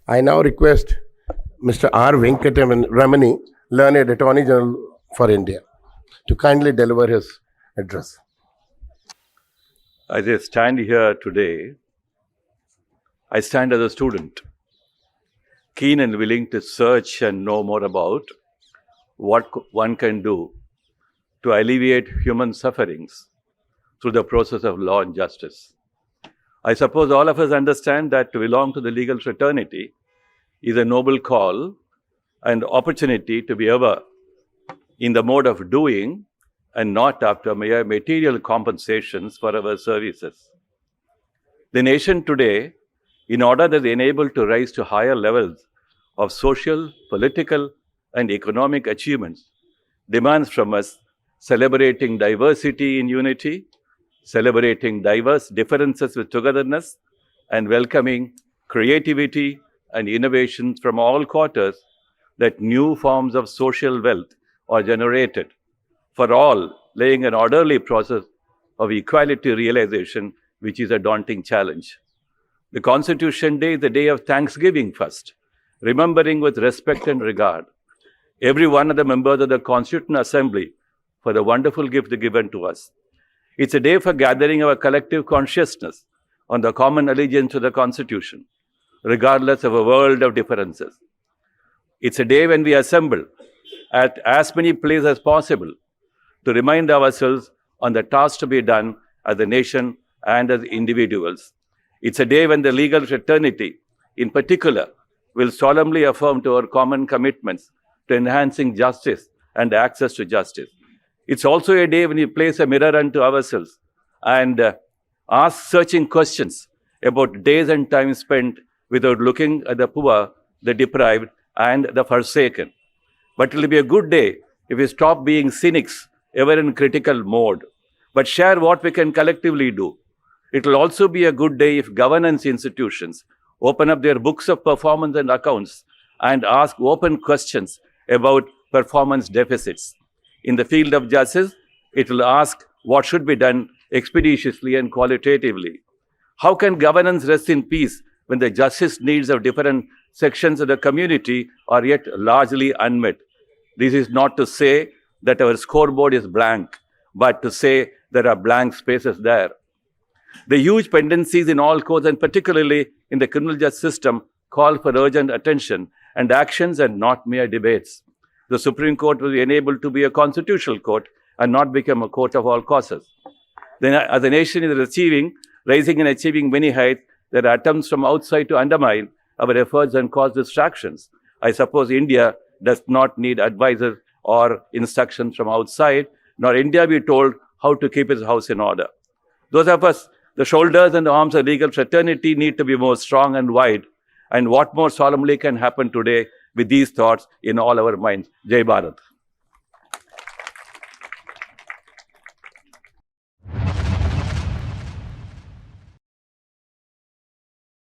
I now request Mr. R. Venkataramani, Learned Attorney General for India, to kindly deliver his address. As I stand here today, I stand as a student, keen and willing to search and know more about what one can do to alleviate human sufferings through the process of law and justice. I suppose all of us understand that to belong to the legal fraternity is a noble call and opportunity to be ever in the mode of doing and not after mere material compensations for our services. The nation today, in order that enable to rise to higher levels of social, political, and economic achievements, demands from us celebrating diversity in unity, celebrating diverse differences with togetherness, and welcoming creativity and innovations from all quarters, that new forms of social wealth are generated for all, laying an orderly process of equality realization, which is a daunting challenge. The Constitution Day is the day of Thanksgiving first, remembering with respect and regard every one of the members of the Constituent Assembly for the wonderful gift given to us. It's a day for gathering our collective consciousness on the common allegiance to the Constitution, regardless of a world of differences. It's a day when we assemble at as many places as possible to remind ourselves on the task to be done as a nation and as individuals. It's a day when the legal fraternity, in particular, will solemnly affirm to our common commitments to enhancing justice and access to justice. It's also a day when we place a mirror unto ourselves and ask searching questions about days and time spent without looking at the poor, the deprived, and the forsaken. But it will be a good day if we stop being cynics, ever in critical mode, but share what we can collectively do. It will also be a good day if governance institutions open up their books of performance and accounts and ask open questions about performance deficits. In the field of justice, it will ask what should be done expeditiously and qualitatively. How can governance rest in peace when the justice needs of different sections of the community are yet largely unmet? This is not to say that our scoreboard is blank, but to say there are blank spaces there. The huge pendencies in all courts, and particularly in the criminal justice system, call for urgent attention and actions and not mere debates. The Supreme Court will be enabled to be a constitutional court and not become a court of all causes. Then, as the nation is rising and achieving many heights, there are attempts from outside to undermine our efforts and cause distractions. I suppose India does not need advisors or instructions from outside, nor India be told how to keep its house in order. Those of us, the shoulders and the arms of legal fraternity, need to be more strong and wide. And what more solemnly can happen today with these thoughts in all our minds? Jai Bharat.